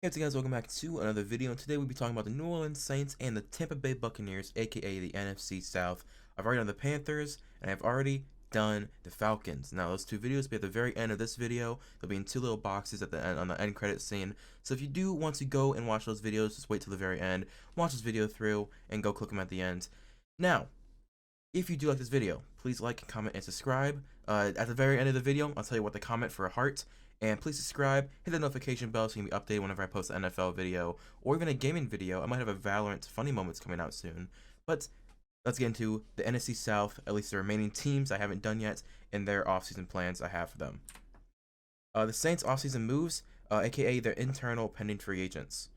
Hey what's up, guys, welcome back to another video, and today we'll be talking about the New Orleans Saints and the Tampa Bay Buccaneers, aka the NFC South. I've already done the Panthers, and I've already done the Falcons. Now those two videos will be at the very end of this video. They'll be in two little boxes at the end on the end credit scene. So if you do want to go and watch those videos, just wait till the very end, watch this video through, and go click them at the end. Now, if you do like this video, please like, comment, and subscribe. At the very end of the video, I'll tell you what to comment for a heart. And please subscribe, hit the notification bell so you can be updated whenever I post an NFL video or even a gaming video. I might have a Valorant Funny Moments coming out soon. But let's get into the NFC South, at least the remaining teams I haven't done yet, and their offseason plans I have for them. The Saints offseason moves, aka their internal pending free agents.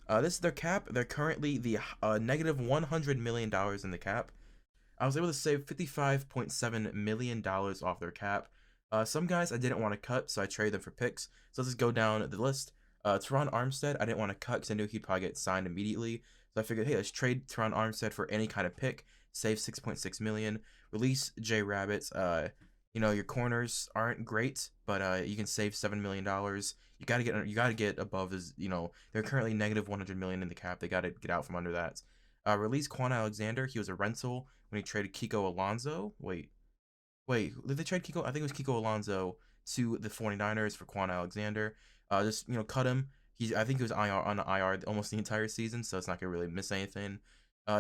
This is their cap. They're currently the negative $100 million in the cap. I was able to save $55.7 million off their cap. Some guys I didn't want to cut, so I traded them for picks. So let's just go down the list. Teron Armstead, I didn't want to cut because I knew he'd probably get signed immediately. So I figured, hey, let's trade Teron Armstead for any kind of pick, save $6.6 million, release J Rabbits. Your corners aren't great, but you can save $7 million. You gotta get above his. They're currently negative $100 million in the cap. They gotta get out from under that. Release Quan Alexander. He was a rental when he traded Kiko Alonso. Wait, did they trade Kiko? I think it was Kiko Alonso to the 49ers for Quan Alexander. Just cut him. I think he was IR on the IR almost the entire season, so it's not gonna really miss anything.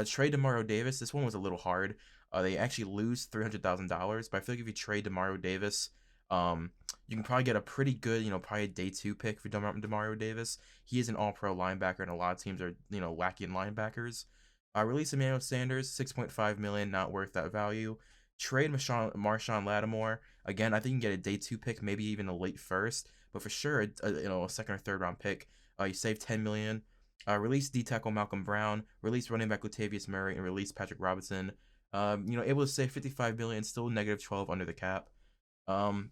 Trade Demario Davis. This one was a little hard. They actually lose $300,000, but I feel like if you trade Demario Davis, you can probably get a pretty good, probably a day 2 pick for Demario Davis. He is an All-Pro linebacker, and a lot of teams are, lacking linebackers. Release Emmanuel Sanders, $6.5 million, not worth that value. Trade Marshawn Lattimore. Again, I think you can get a day 2 pick, maybe even a late first, but for sure, a second or third round pick. You save $10 million. Release D tackle Malcolm Brown. Release running back Latavius Murray, and release Patrick Robinson. Able to save $55 million, still negative 12 under the cap. You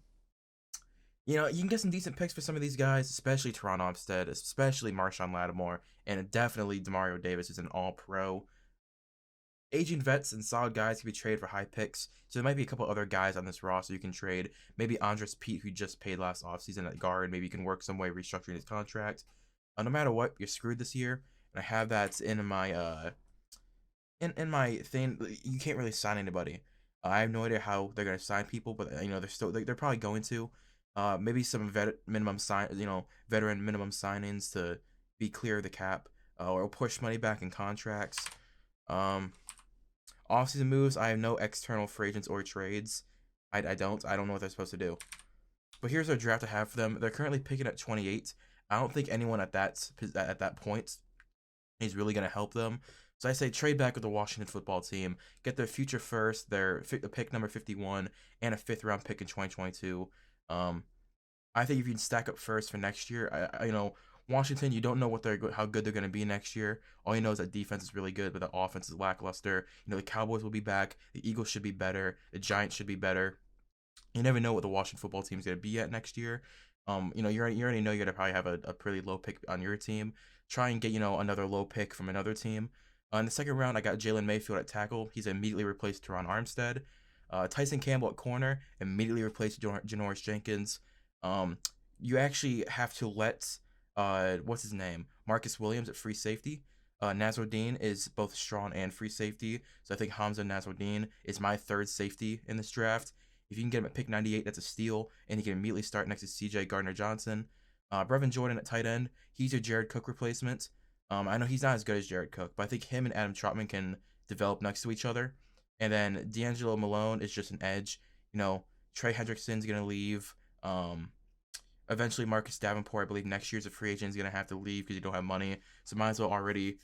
can get some decent picks for some of these guys, especially Teron Armstead, especially Marshawn Lattimore, and definitely Demario Davis is an all-pro. Aging vets and solid guys can be traded for high picks, so there might be a couple other guys on this roster you can trade. Maybe Andres Pete, who just paid last offseason at guard. Maybe you can work some way restructuring his contract. No matter what, you're screwed this year, and I have that in my in my thing. You can't really sign anybody. I have no idea how they're gonna sign people, but they're probably going to. Maybe some veteran minimum signings to be clear of the cap, or push money back in contracts. Offseason moves, I have no external free agents or trades. I don't know what they're supposed to do. But here's our draft I have for them. They're currently picking at 28. I don't think anyone at that point is really gonna help them. So I say trade back with the Washington football team, get their future first, their pick number 51, and a 5th round pick in 2022. I think if you can stack up first for next year, Washington, you don't know how good they're going to be next year. All you know is that defense is really good, but the offense is lackluster. The Cowboys will be back. The Eagles should be better. The Giants should be better. You never know what the Washington football team is going to be at next year. You already know you're going to probably have a pretty low pick on your team. Try and get, another low pick from another team. In the second round, I got Jalen Mayfield at tackle. He's immediately replaced Teron Armstead. Tyson Campbell at corner, immediately replaced Janoris Jenkins. You actually have to let what's his name? Marcus Williams at free safety. Nasruddin is both strong and free safety, so I think Hamza Nasruddin is my 3rd safety in this draft. If you can get him at pick 98, that's a steal, and he can immediately start next to C.J. Gardner-Johnson. Brevin Jordan at tight end, he's your Jared Cook replacement. I know he's not as good as Jared Cook, but I think him and Adam Trotman can develop next to each other. And then D'Angelo Malone is just an edge. Trey Hendrickson's gonna leave. Eventually, Marcus Davenport, I believe next year's a free agent, is going to have to leave because you don't have money. So might as well already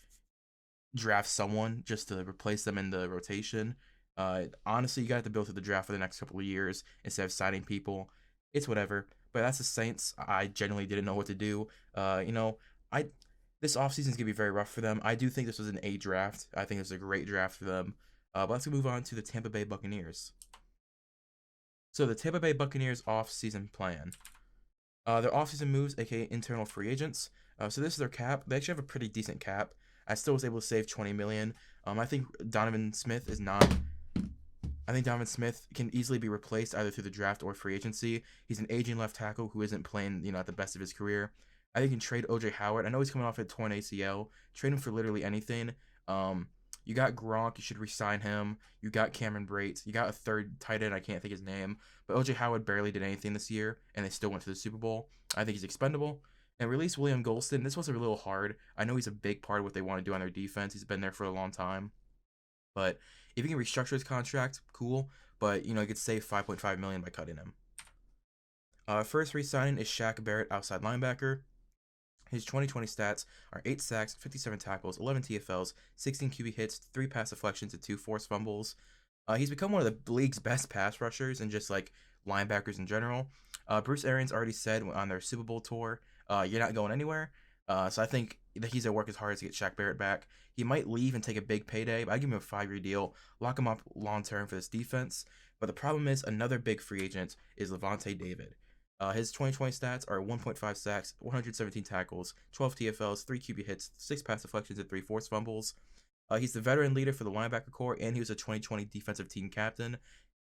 draft someone just to replace them in the rotation. Honestly, you got to build through the draft for the next couple of years instead of signing people. It's whatever. But that's the Saints. I genuinely didn't know what to do. This offseason is going to be very rough for them. I do think this was an A draft. I think it was a great draft for them. But let's move on to the Tampa Bay Buccaneers. So the Tampa Bay Buccaneers offseason plan. Their offseason moves, aka internal free agents. So this is their cap. They actually have a pretty decent cap. I still was able to save $20 million. I think Donovan Smith is not. I think Donovan Smith can easily be replaced either through the draft or free agency. He's an aging left tackle who isn't playing, at the best of his career. I think you can trade OJ Howard. I know he's coming off a torn ACL. Trade him for literally anything. Um, you got Gronk. You should re-sign him. You got Cameron Brate. You got a third tight end. I can't think his name. But OJ Howard barely did anything this year, and they still went to the Super Bowl. I think he's expendable. And release William Golston. This was a little hard. I know he's a big part of what they want to do on their defense. He's been there for a long time. But if you can restructure his contract, cool. But you could save 5.5 million by cutting him. First re-signing is Shaq Barrett, outside linebacker. His 2020 stats are 8 sacks, 57 tackles, 11 TFLs, 16 QB hits, 3 pass deflections, and 2 forced fumbles. He's become one of the league's best pass rushers and just like linebackers in general. Bruce Arians already said on their Super Bowl tour, you're not going anywhere. So I think that he's going to work as hard as to get Shaq Barrett back. He might leave and take a big payday, but I'd give him a 5-year deal, lock him up long term for this defense. But the problem is another big free agent is Levante David. His 2020 stats are 1.5 sacks, 117 tackles, 12 TFLs, 3 QB hits, 6 pass deflections, and 3 forced fumbles. He's the veteran leader for the linebacker corps, and he was a 2020 defensive team captain.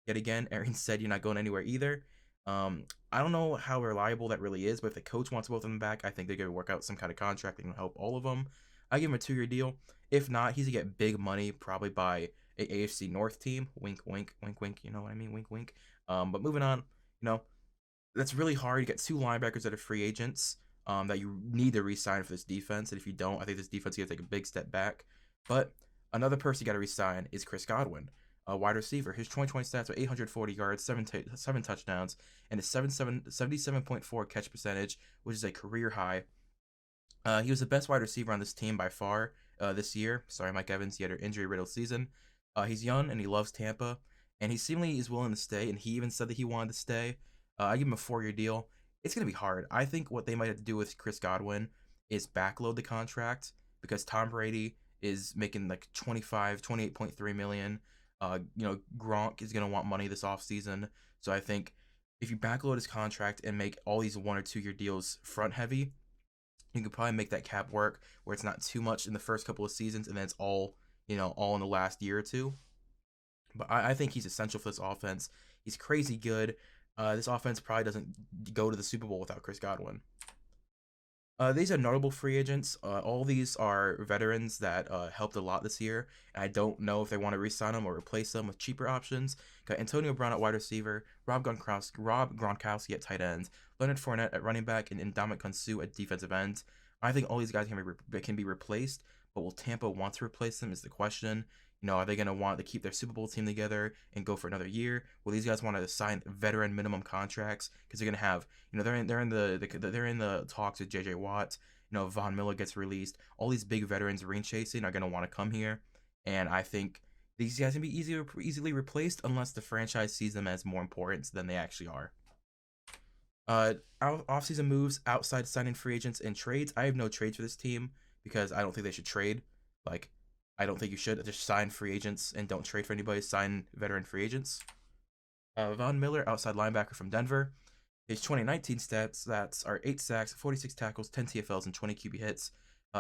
Yet again, Arians said you're not going anywhere either. I don't know how reliable that really is, but if the coach wants both of them back, I think they're going to work out some kind of contract that can help all of them. I give him a 2-year deal. If not, he's going to get big money, probably by a AFC North team. Wink, wink, wink, wink. You know what I mean? Wink, wink. But moving on, that's really hard. You get 2 linebackers that are free agents that you need to re-sign for this defense. And if you don't, I think this defense is going to take a big step back. But another person you got to re-sign is Chris Godwin, a wide receiver. His 2020 stats are 840 yards, 7 touchdowns, and a 77.4 catch percentage, which is a career high. He was the best wide receiver on this team by far this year. Sorry, Mike Evans. He had an injury-riddled season. He's young and he loves Tampa, and he seemingly is willing to stay, and he even said that he wanted to stay. I give him a 4-year deal. It's going to be hard. I think what they might have to do with Chris Godwin is backload the contract because Tom Brady is making like 28.3 million. Gronk is going to want money this offseason. So I think if you backload his contract and make all these 1 or 2-year deals front heavy, you could probably make that cap work where it's not too much in the first couple of seasons and then it's all in the last year or two. But I think he's essential for this offense. He's crazy good. This offense probably doesn't go to the Super Bowl without Chris Godwin. These are notable free agents. All these are veterans that helped a lot this year. And I don't know if they want to re-sign them or replace them with cheaper options. Got Antonio Brown at wide receiver, Rob Gronkowski at tight end, Leonard Fournette at running back, and Ndamukong Suh at defensive end. I think all these guys can be replaced, but will Tampa want to replace them is the question. Are they going to want to keep their Super Bowl team together and go for another year? Will these guys want to sign veteran minimum contracts because they're going to have, they're in the talks with JJ Watt. Von Miller gets released. All these big veterans ring chasing are going to want to come here, and I think these guys can be easily replaced unless the franchise sees them as more important than they actually are. Offseason moves outside signing free agents and trades. I have no trades for this team because I don't think they should trade. I don't think you should just sign free agents and don't trade for anybody. Sign veteran free agents. Von Miller, outside linebacker from Denver. His 2019 stats are 8 sacks, 46 tackles, 10 TFLs, and 20 QB hits.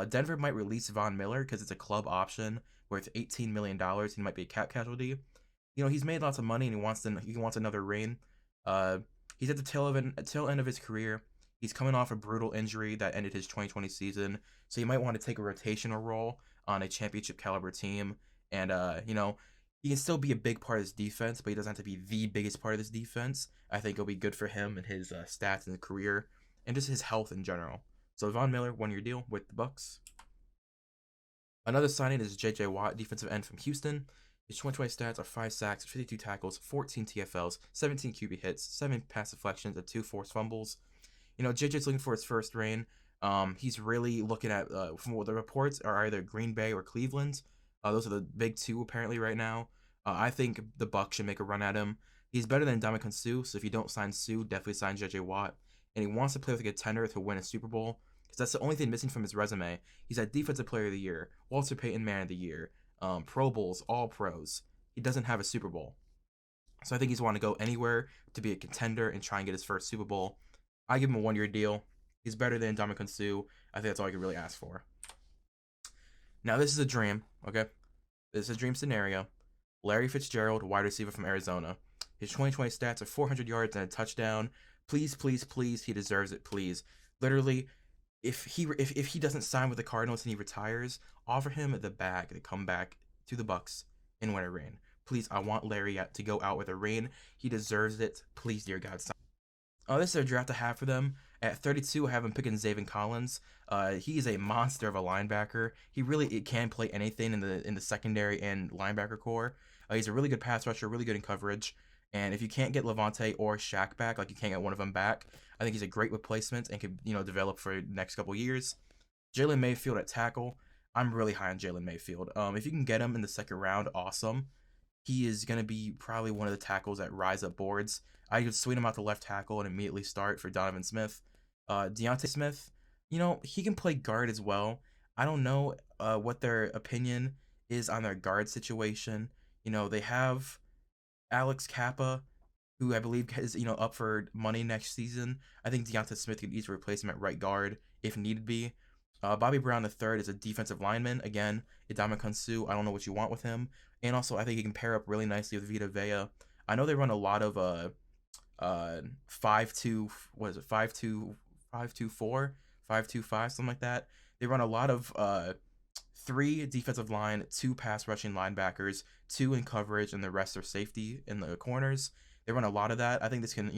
Denver might release Von Miller because it's a club option worth $18 million. He might be a cap casualty. He's made lots of money and he wants another ring. He's at the tail end of his career. He's coming off a brutal injury that ended his 2020 season, so he might want to take a rotational role on a championship caliber team. And he can still be a big part of this defense, but he doesn't have to be the biggest part of this defense. I think it'll be good for him and his stats and career and just his health in general. So Von Miller, 1-year deal with the Bucs. Another signing is JJ Watt, defensive end from Houston. His 2020 stats are 5 sacks, 52 tackles, 14 TFLs, 17 QB hits, 7 pass deflections, and 2 forced fumbles. JJ's looking for his first reign. He's really looking at, from what the reports are, either Green Bay or Cleveland. Those are the big 2 apparently right now. I think the Bucs should make a run at him. He's better than Ndamukong Suh, so if you don't sign Suh, definitely sign JJ Watt. And he wants to play with a contender to win a Super Bowl, because that's the only thing missing from his resume. He's at Defensive Player of the Year, Walter Payton Man of the Year, Pro Bowls, All Pros. He doesn't have a Super Bowl. So I think he's want to go anywhere to be a contender and try and get his first Super Bowl. I give him a 1-year deal. He's better than Ndamukong Suh. I think that's all I can really ask for. Now, this is a dream, okay? This is a dream scenario. Larry Fitzgerald, wide receiver from Arizona. His 2020 stats are 400 yards and a touchdown. Please, please, please, he deserves it, please. Literally, if he doesn't sign with the Cardinals and he retires, offer him the bag to come back to the Bucks and win a ring. Please, I want Larry to go out with a ring. He deserves it. Please, dear God, sign. This is a draft I have for them. At 32, I have him picking Zaven Collins. He is a monster of a linebacker. He really can play anything in the secondary and linebacker core. He's a really good pass rusher, really good in coverage. And if you can't get Levante or Shaq back, like you can't get one of them back, I think he's a great replacement and could develop for the next couple years. Jalen Mayfield at tackle. I'm really high on Jalen Mayfield. If you can get him in the second round, awesome. He is going to be probably one of the tackles that rise up boards. I could swing him out to left tackle and immediately start for Donovan Smith. Deontay Smith, he can play guard as well. I don't know what their opinion is on their guard situation. They have Alex Kappa, who I believe is up for money next season. I think Deontay Smith could easily replace him at right guard if need be. Bobby Brown III is a defensive lineman. Again, Idama Kunsu, I don't know what you want with him. And also, I think he can pair up really nicely with Vita Vea. I know they run a lot of 5-2, what is it, 5-2, 5-2-4, 5-2-5, something like that. They run a lot of 3 defensive line, 2 pass rushing linebackers, 2 in coverage, and the rest are safety in the corners. They run a lot of that. I think this can,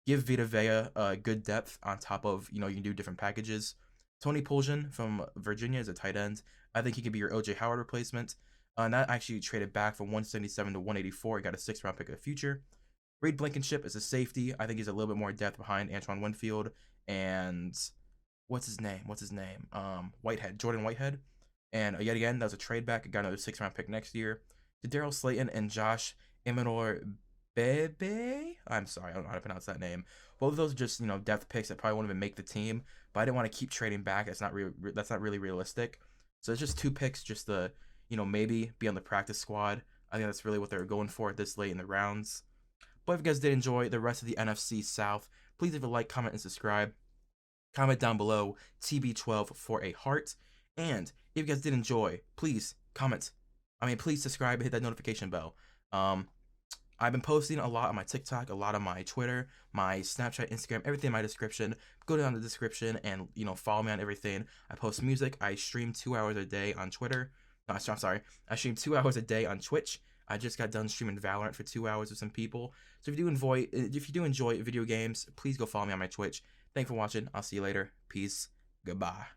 give Vita Vea good depth on top of, you can do different packages. Tony Poljan from Virginia is a tight end. I think he could be your OJ Howard replacement. And that actually traded back from 177 to 184. He got a 6th-round pick of the future. Reed Blankenship is a safety. I think he's a little bit more depth behind Antoine Winfield and what's his name? Whitehead, Jordan Whitehead. And yet again, that was a trade back. Got another 6th-round pick next year. To Daryl Slayton and Josh Imanor Bebe. I'm sorry, I don't know how to pronounce that name. Both of those are just depth picks that probably won't even make the team. But I didn't want to keep trading back. That's not really realistic. So it's just 2 picks, just to maybe be on the practice squad. I think that's really what they're going for at this late in the rounds. But if you guys did enjoy the rest of the NFC South, please leave a like, comment, and subscribe. Comment down below TB12 for a heart. And if you guys did enjoy, please please subscribe and hit that notification bell. I've been posting a lot on my TikTok, a lot on my Twitter, my Snapchat, Instagram, everything in my description. Go down to the description and, follow me on everything. I post music. I stream 2 hours a day on Twitter. No, I'm sorry. I stream 2 hours a day on Twitch. I just got done streaming Valorant for 2 hours with some people. So if you do enjoy video games, please go follow me on my Twitch. Thanks for watching. I'll see you later. Peace. Goodbye.